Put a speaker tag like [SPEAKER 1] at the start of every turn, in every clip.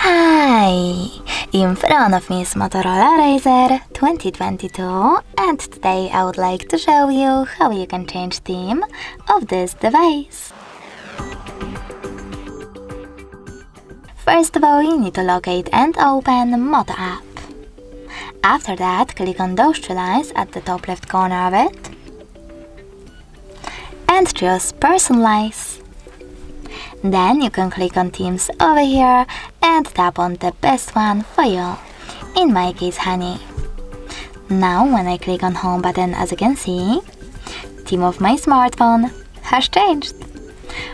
[SPEAKER 1] Hi! In front of me is MOTOROLA Razr 2022, and today I would like to show you how you can change theme of this device. First of all, you need to locate and open Moto app. After that, click on those two lines at the top left corner of it and choose Personalize. Then you can click on themes over here and tap on the best one for you, in my case Honey. Now when I click on home button, as you can see, theme of my smartphone has changed.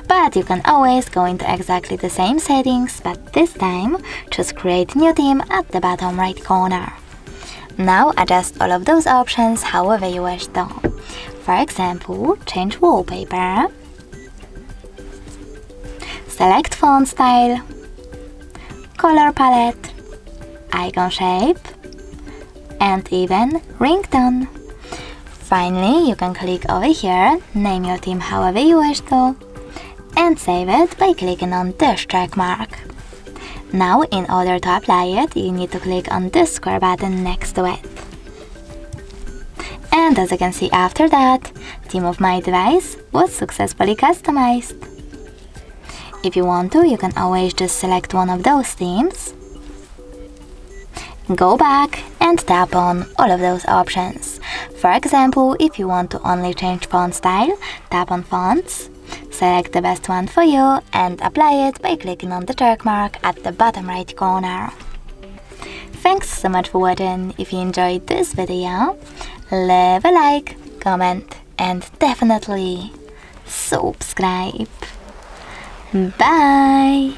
[SPEAKER 1] But you can always go into exactly the same settings, but this time choose create new theme at the bottom right corner. Now adjust all of those options however you wish though. For example, change wallpaper, select font style, color palette, icon shape, and even ringtone. Finally, you can click over here, name your theme however you wish to, and save it by clicking on this check mark. Now, in order to apply it, you need to click on this square button next to it. And as you can see after that, theme of my device was successfully customized. If you want to, you can always just select one of those themes, go back and tap on all of those options. For example, if you want to only change font style, tap on fonts, select the best one for you and apply it by clicking on the check mark at the bottom right corner. Thanks so much for watching. If you enjoyed this video, leave a like, comment and definitely subscribe. Bye!